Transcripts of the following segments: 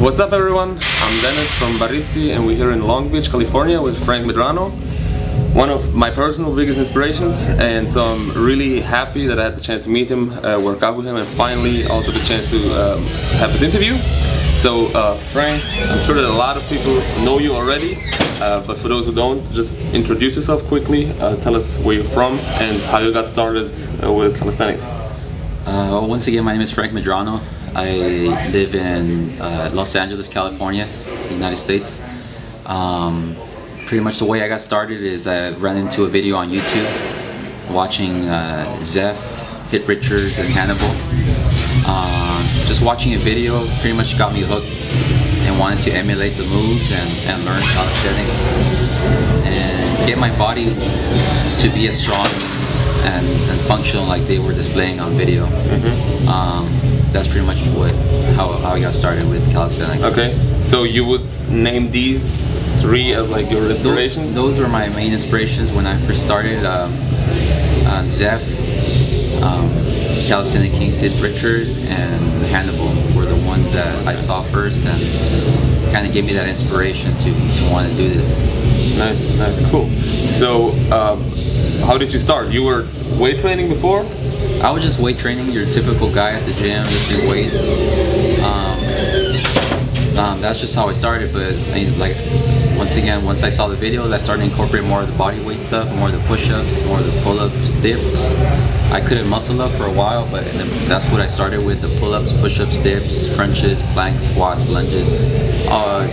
What's up everyone, I'm Dennis from Baristi and we're here in Long Beach, California with Frank Medrano, one of my personal biggest inspirations, and so I'm really happy that I had the chance to meet him, work out with him, and finally also the chance to have this interview. So Frank, I'm sure that a lot of people know you already, but for those who don't, just introduce yourself quickly, tell us where you're from and how you got started with calisthenics. Once again, my name is Frank Medrano. I live in Los Angeles, California, the United States. Pretty much the way I got started is I ran into a video on YouTube watching Zeph hit Richards and Hannibal. Just watching a video pretty much got me hooked and wanted to emulate the moves and learn calisthenics and get my body to be as strong and functional like they were displaying on video. That's pretty much how I got started with calisthenics. Okay, so you would name these three as like your inspirations? Those were my main inspirations when I first started. Zeph, Calisthen-x, Sid Richards, and Hannibal were the ones that I saw first and kind of gave me that inspiration to want to do this. Nice, cool. So how did you start? You were weight training before? I was just weight training, your typical guy at the gym, lifting weights. That's just how I started, but I mean, like, once I saw the videos, I started to incorporate more of the body weight stuff, more of the push-ups, more of the pull-ups, dips. I couldn't muscle up for a while, but that's what I started with, the pull-ups, push-ups, dips, crunches, planks, squats, lunges.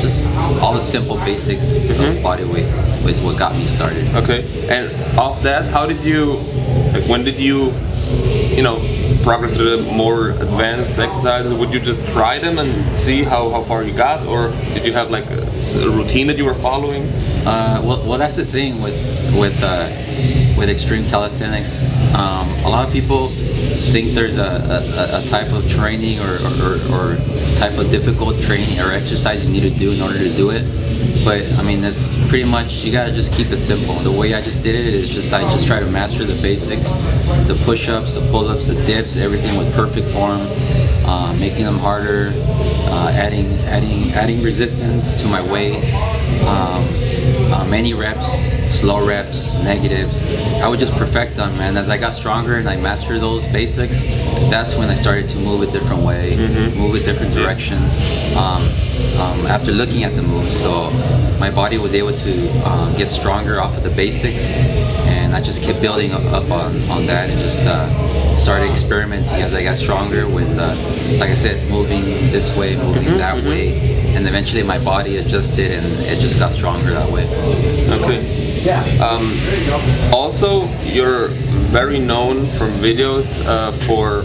Just all the simple basics of body weight was what got me started. Okay, and off that, how did you, like, when did you progress to the more advanced exercises? Would you just try them and see how far you got, or did you have like a routine that you were following? Well, that's the thing with extreme calisthenics. A lot of people think there's a type of training or type of difficult training or exercise you need to do in order to do it. But I mean, that's pretty much, you gotta just keep it simple. The way I just did it is I just try to master the basics, the push-ups, the pull-ups, the dips, everything with perfect form, making them harder, adding resistance to my weight, many reps, slow reps, negatives. I would just perfect them, and as I got stronger and I mastered those basics, that's when I started to move a different way, move a different direction. After looking at the moves, so my body was able to get stronger off of the basics, and I just kept building up on that and just started experimenting as I got stronger with, like I said, moving this way, moving that way, and eventually my body adjusted and it just got stronger that way. Okay. Also, you're very known from videos for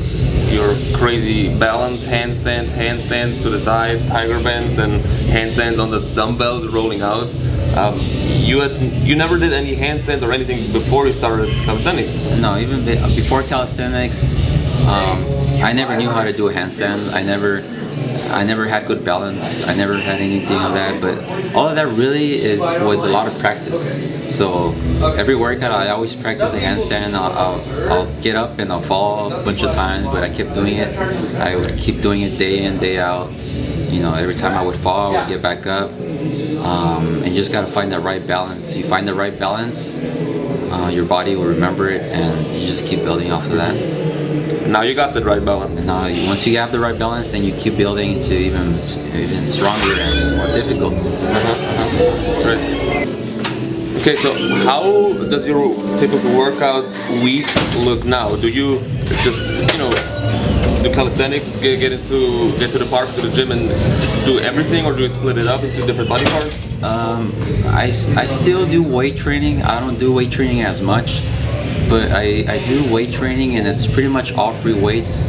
your crazy balance, handstands to the side, tiger bends, and handstands on the dumbbells rolling out. You never did any handstand or anything before you started calisthenics? No, even before calisthenics, I never knew how to do a handstand. I never had good balance. I never had anything of that, but all of that really was a lot of practice. So every workout I always practice a handstand. I'll get up and I'll fall a bunch of times, but I kept doing it. I would keep doing it day in, day out. Every time I would fall, I would get back up. And you just gotta find that right balance. You find the right balance, your body will remember it, and you just keep building off of that. Now you got the right balance. Now, once you have the right balance, then you keep building into even stronger and more difficult moves. Right. Okay, so how does your typical workout week look now? Do you just, do calisthenics, get to the park, to the gym, and do everything, or do you split it up into different body parts? I still do weight training. I don't do weight training as much, but I do weight training, and it's pretty much all free weights.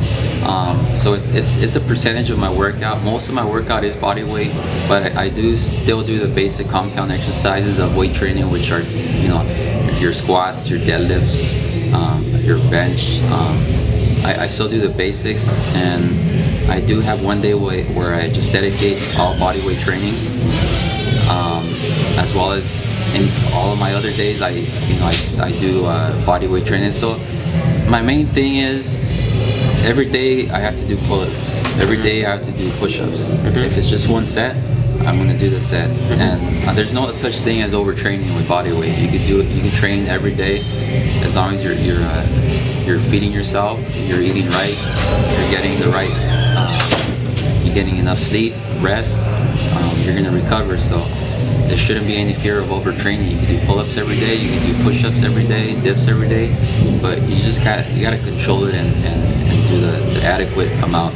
So it's a percentage of my workout. Most of my workout is body weight, but I do still do the basic compound exercises of weight training, which are your squats, your deadlifts, your bench. I still do the basics, and I do have one day where I just dedicate all body weight training, as well as in all of my other days I do body weight training. So my main thing is every day I have to do pull-ups. Every day I have to do push-ups. If it's just one set, I'm gonna do the set. And there's no such thing as overtraining with body weight. You could do it. You can train every day as long as you're feeding yourself, you're eating right, you're getting the right, you're getting enough sleep, rest. You're gonna recover. So there shouldn't be any fear of overtraining. You can do pull-ups every day, you can do push-ups every day, dips every day, but you just gotta control it and do the adequate amount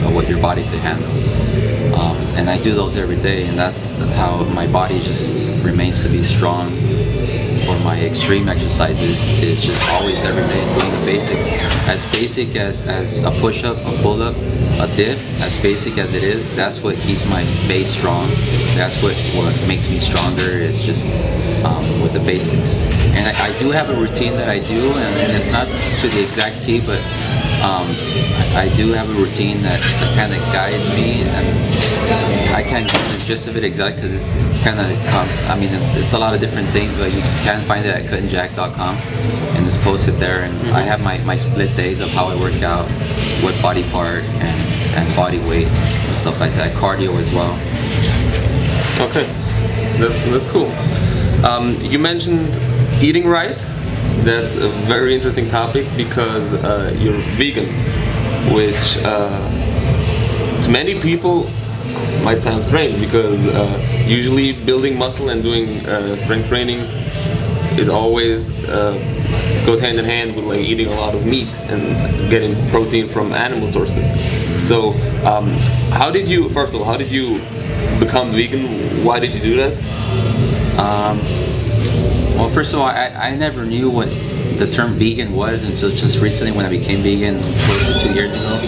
of what your body could handle. And I do those every day, and that's how my body just remains to be strong. For my extreme exercises, is just always every day doing the basics. As basic as a push-up, a pull-up, a dip, as basic as it is, that's what keeps my base strong. That's what makes me stronger. It's just with the basics. And I do have a routine that I do, and it's not to the exact T, but I do have a routine that kind of guides me, and I can't give the gist of it exactly because it's kind of, I mean, it's a lot of different things, but you can find it at cutandjack.com, and it's posted there. And I have my split days of how I work out, what body part and body weight and stuff like that, cardio as well. Okay, that's cool. You mentioned eating right. That's a very interesting topic because you're vegan, which to many people might sound strange because usually building muscle and doing strength training is always goes hand in hand with like eating a lot of meat and getting protein from animal sources. So how did you, first of all, how did you become vegan? Why did you do that? Well, first of all, I never knew what the term vegan was until just recently when I became vegan close to 2 years ago.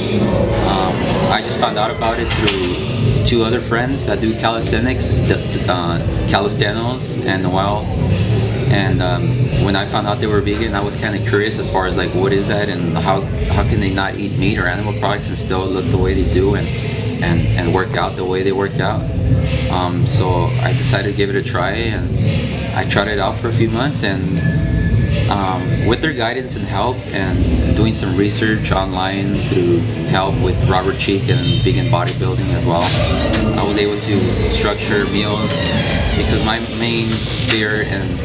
I just found out about it through two other friends that do calisthenics, Calisthen-x and Noel. And when I found out they were vegan, I was kind of curious as far as like what is that and how can they not eat meat or animal products and still look the way they do and work out the way they work out. So I decided to give it a try, and I tried it out for a few months, and with their guidance and help and doing some research online through help with Robert Cheek and vegan bodybuilding as well, I was able to structure meals because my main fear and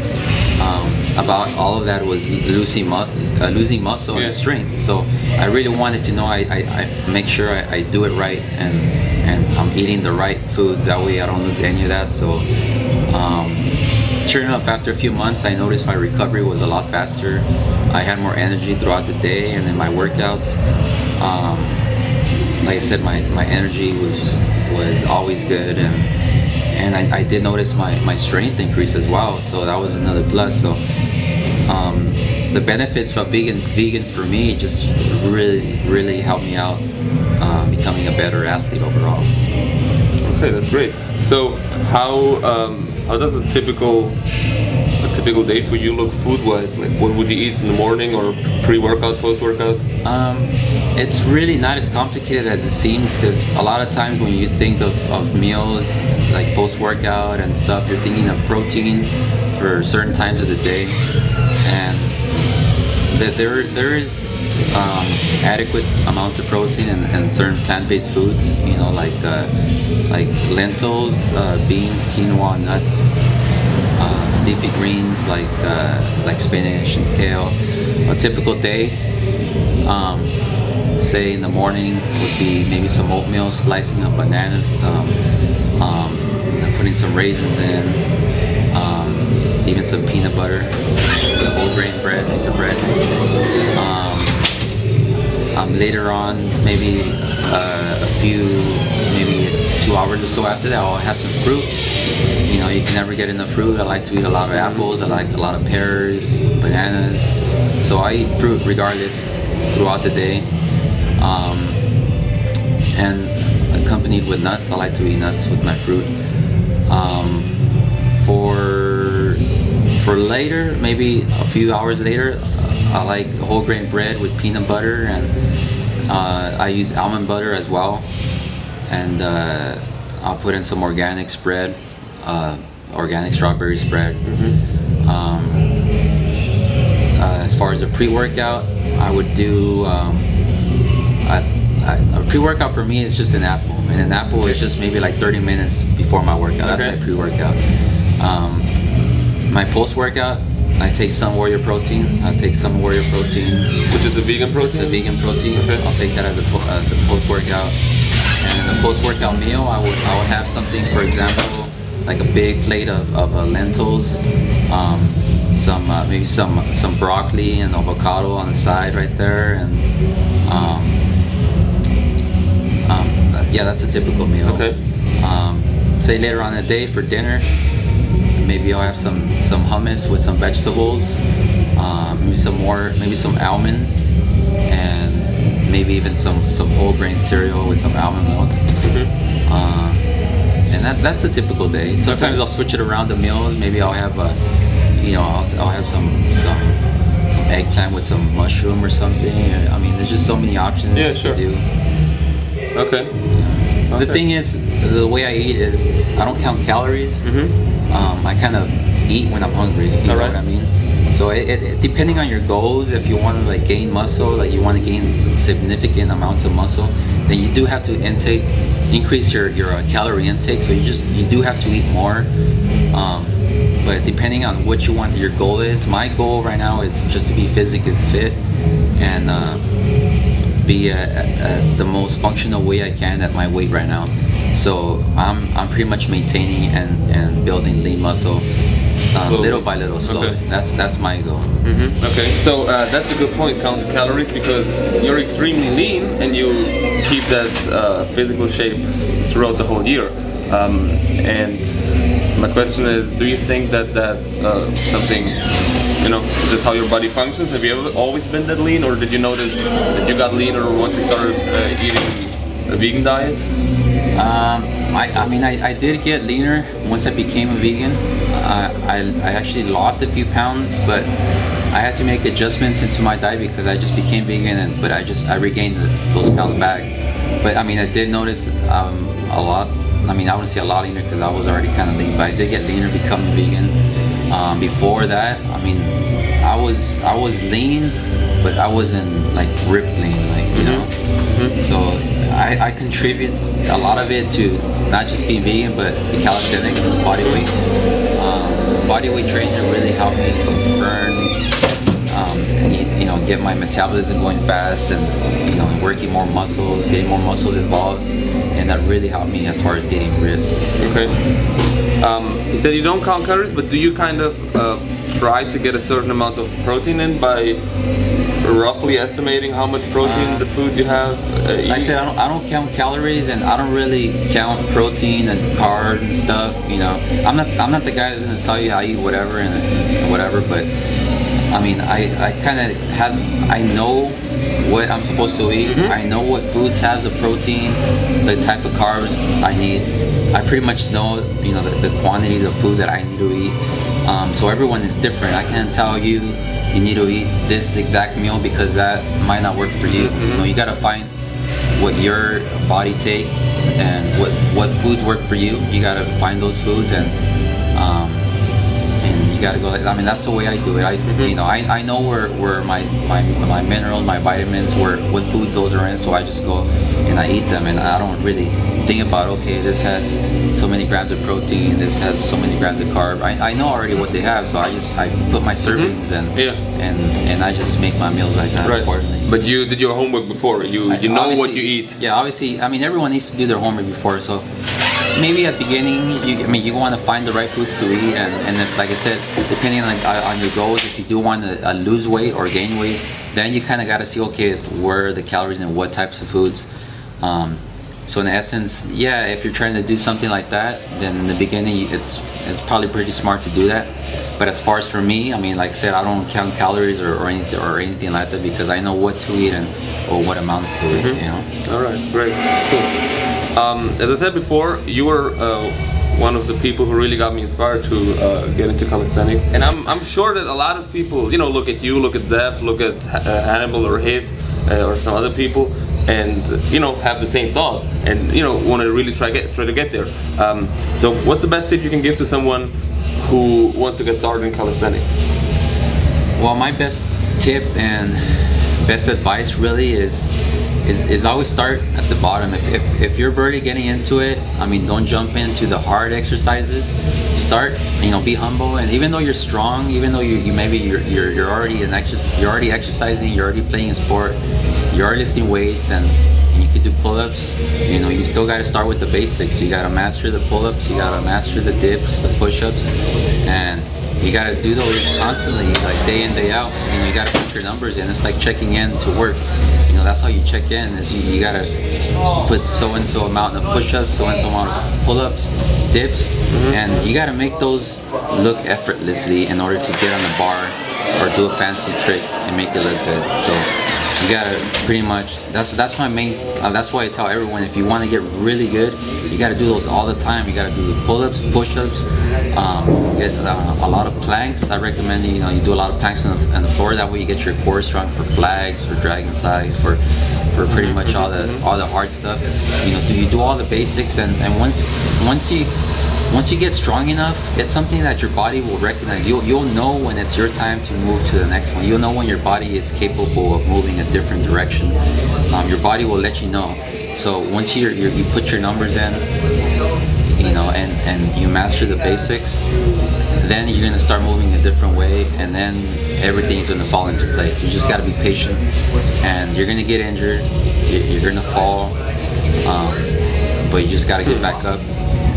about all of that was losing muscle and strength. So I really wanted to know I make sure I do it right and I'm eating the right foods. That way I don't lose any of that. So sure enough, after a few months, I noticed my recovery was a lot faster. I had more energy throughout the day, and in my workouts, like I said, my energy was always good, and I did notice my strength increase as well. So that was another plus. So the benefits from vegan for me just really helped me out becoming a better athlete overall. Okay, that's great. So how does a typical day for you look food-wise? Like what would you eat in the morning or pre-workout, post-workout? It's really not as complicated as it seems, because a lot of times when you think of meals like post-workout and stuff, you're thinking of protein for certain times of the day, and there is adequate amounts of protein in certain plant-based foods, you know, like lentils, beans, quinoa, nuts, leafy greens like spinach and kale. A typical day, say in the morning, would be maybe some oatmeal, slicing up bananas, putting some raisins in, even some peanut butter, a whole grain bread, piece of bread. Later on, maybe maybe 2 hours or so after that, I'll have some fruit. You know, you can never get enough fruit. I like to eat a lot of apples. I like a lot of pears, bananas. So I eat fruit regardless throughout the day. And accompanied with nuts, I like to eat nuts with my fruit. For later, maybe a few hours later, I like whole grain bread with peanut butter, and I use almond butter as well. And I'll put in some organic spread, organic strawberry spread. As far as the pre-workout, I would do, a pre-workout for me is just an apple, and an apple is just maybe like 30 minutes before my workout. That's my pre-workout. My post-workout, I take some Warrior Protein. I take some Warrior Protein, which is a vegan protein. It's a vegan protein. Okay. I'll take that as a post-workout. And the post-workout meal, I would have something, for example, like a big plate of lentils, maybe some broccoli and avocado on the side right there, and yeah, that's a typical meal. Okay. Say later on in the day for dinner, maybe I'll have some hummus with some vegetables, maybe some almonds, and maybe even some whole grain cereal with some almond milk. And that's a typical day. Sometimes I'll switch it around the meals. Maybe I'll have I'll have some eggplant with some mushroom or something. I mean, there's just so many options to do. Okay. The thing is, the way I eat is I don't count calories. I kind of eat when I'm hungry. You know what I mean? So it depending on your goals, if you want to like gain muscle, like you want to gain significant amounts of muscle, then you do have to increase your calorie intake. So you do have to eat more. But depending on what you want, your goal is. My goal right now is just to be physically fit and be the most functional way I can at my weight right now. So I'm pretty much maintaining and building lean muscle little by little, slowly. Okay. That's my goal. Okay, so that's a good point, counting calories, because you're extremely lean and you keep that physical shape throughout the whole year. And my question is, do you think that that's something, just how your body functions? Have you ever always been that lean, or did you notice that you got leaner once you started eating a vegan diet? I did get leaner once I became a vegan. I actually lost a few pounds, but I had to make adjustments into my diet because I just became vegan, but I regained those pounds back. But I did notice a lot. I wouldn't say a lot leaner because I was already kind of lean, but I did get leaner becoming vegan. Before that, I was lean, but I wasn't like ripped lean, So I contribute a lot of it to not just being vegan, but the calisthenics, body weight. Body weight training really helped me burn, get my metabolism going fast, and working more muscles, getting more muscles involved, and that really helped me as far as getting ripped. Okay. You said you don't count calories, but do you kind of try to get a certain amount of protein in by roughly estimating how much protein the foods you have? Like I said, I don't count calories, and I don't really count protein and carbs and stuff. I'm not the guy that's gonna tell you I eat whatever and whatever, but I know what I'm supposed to eat. I know what foods has the protein, the type of carbs I need. I pretty much know, the quantity of food that I need to eat. So everyone is different. I can't tell you need to eat this exact meal because that might not work for you. You gotta find what your body takes and what foods work for you. You gotta find those foods and you gotta go. That's the way I do it. I know where my minerals, my vitamins, what foods those are in. So I just go and I eat them, and I don't really think about, okay, this has so many grams of protein, this has so many grams of carb. I know already what they have, so I put my servings and I just make my meals like that accordingly. But you did your homework before. You know what you eat. Yeah, obviously. Everyone needs to do their homework before. So maybe at the beginning, you want to find the right foods to eat, and if, like I said, depending on your goals, if you do want to lose weight or gain weight, then you kind of got to see, okay, where are the calories and what types of foods. So in essence, yeah, if you're trying to do something like that, then in the beginning, it's probably pretty smart to do that. But as far as for me, like I said, I don't count calories or anything like that because I know what to eat or what amounts to eat. All right, great, cool. As I said before, you were one of the people who really got me inspired to get into calisthenics, and I'm sure that a lot of people, look at you, look at Zeph, look at Hannibal or Hit or some other people, and have the same thought, and want to really try to get there. So what's the best tip you can give to someone who wants to get started in calisthenics? Well, my best tip and best advice really is is always start at the bottom. If you're already getting into it, I mean, don't jump into the hard exercises. Start, be humble, and even though you're strong, even though you maybe you're already you're already exercising, you're already playing a sport, you're already lifting weights, and you could do pull-ups. You still got to start with the basics. You got to master the pull-ups, you got to master the dips, the push-ups, and you got to do those constantly, like day in, day out. You got to put your numbers in. It's like checking in to work. That's how you check in, is you got to put so-and-so amount of push-ups, so-and-so amount of pull-ups, dips, and you got to make those look effortlessly in order to get on the bar or do a fancy trick and make it look good. So you gotta pretty much, that's my main, that's why I tell everyone, if you want to get really good, you gotta do those all the time. You gotta do the pull-ups, push-ups, get a lot of planks. I recommend you do a lot of planks on the floor. That way you get your core strong for flags, for dragon flags, for pretty much all the hard stuff. You do all the basics, and once you get strong enough, it's something that your body will recognize. You'll know when it's your time to move to the next one. You'll know when your body is capable of moving a different direction. Your body will let you know. So once you put your numbers in, and you master the basics, then you're gonna start moving a different way, and then everything's gonna fall into place. You just gotta be patient, and you're gonna get injured, you're gonna fall, but you just gotta get back up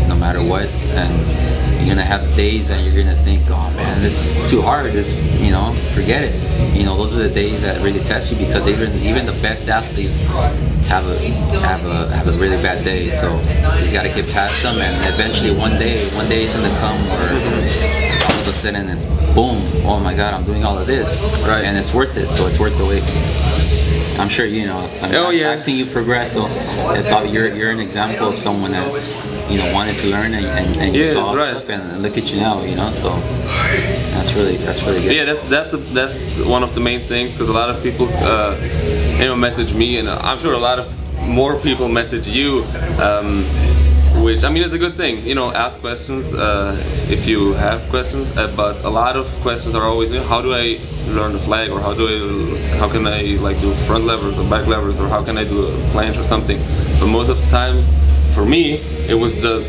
no matter what. And you're gonna have days that you're gonna think, oh man, this is too hard, forget it. Those are the days that really test you, because even the best athletes have a really bad day. So you just gotta get past them, and eventually one day is gonna come where all of a sudden it's boom, oh my god, I'm doing all of this, right? And it's worth it. So it's worth the wait. I'm sure I've seen you progress, so it's all, you're an example of someone that wanted to learn, and you saw stuff, and look at you now, so that's really good. Yeah, that's one of the main things, because a lot of people message me, and I'm sure a lot of more people message you, which, I mean, it's a good thing, ask questions if you have questions, but a lot of questions are always, how do I learn the flag, or how can I do front levers or back levers, or how can I do a planche or something. But most of the time, for me, it was just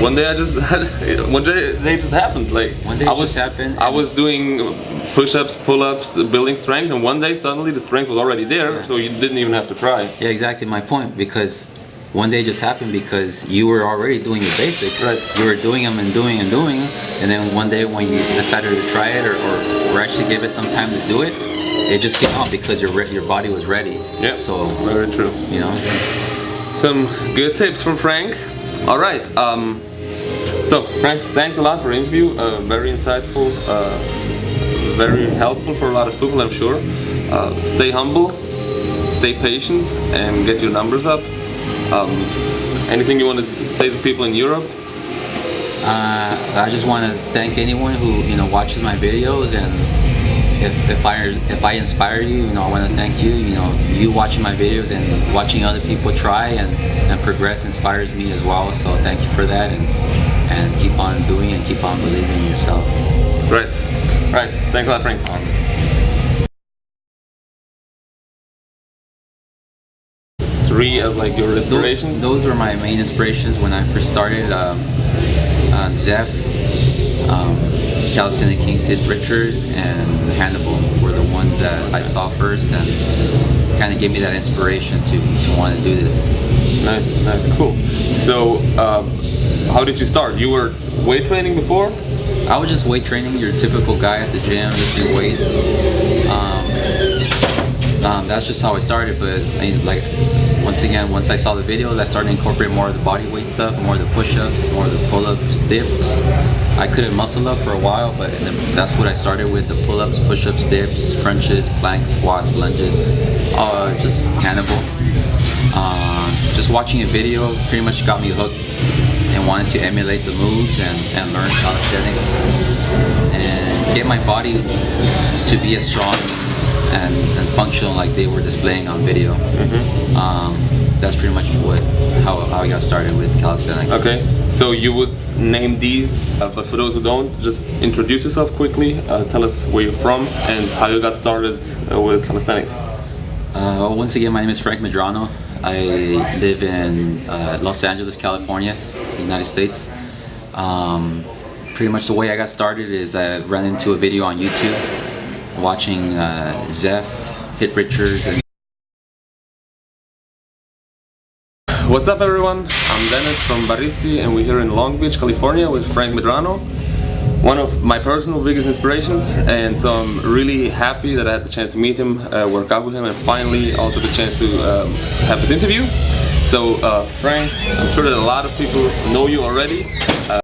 one day they just happened. I was doing push-ups, pull-ups, building strength, and one day suddenly the strength was already there, so you didn't even have to try. Yeah, exactly my point, because one day just happened because you were already doing the basics. Right. You were doing them and doing them, and then one day when you decided to try it, or actually give it some time to do it, it just came out because your body was ready. Yeah. So very true. Some good tips from Frank. All right. So Frank, thanks a lot for the interview. Very insightful, very helpful for a lot of people, I'm sure. Stay humble, stay patient, and get your numbers up. Anything you want to say to people in Europe? I just want to thank anyone who watches my videos, and if I inspire you, I want to thank you. You watching my videos and watching other people try and progress inspires me as well. So thank you for that, and keep on doing and keep on believing in yourself. Right. Thanks a lot, Frank. Three as your inspirations? Those were my main inspirations when I first started. Zeph, Calisthen-x, Sid Richards, and Hannibal were the ones that I saw first, and kind of gave me that inspiration to want to do this. Nice, cool. So, how did you start? You were weight training before? I was just weight training, your typical guy at the gym, lifting weights. That's just how I started, but once I saw the videos, I started to incorporate more of the body weight stuff, more of the push-ups, more of the pull-ups, dips. I couldn't muscle up for a while, but that's what I started with, the pull-ups, push-ups, dips, crunches, planks, squats, lunges, just Hannibal. Just watching a video pretty much got me hooked and wanted to emulate the moves and learn calisthenics and get my body to be as strong and functional like they were displaying on video. That's pretty much how I got started with calisthenics. Okay, so you would name these, but for those who don't, just introduce yourself quickly, tell us where you're from and how you got started with calisthenics. Once again, my name is Frank Medrano. I live in Los Angeles, California, United States. Pretty much the way I got started is I ran into a video on YouTube, watching Zeph, Hit Richards. What's up everyone? I'm Dennis from Baristi and we're here in Long Beach, California with Frank Medrano, one of my personal biggest inspirations, and so I'm really happy that I had the chance to meet him, work out with him, and finally also the chance to have this interview. So Frank, I'm sure that a lot of people know you already,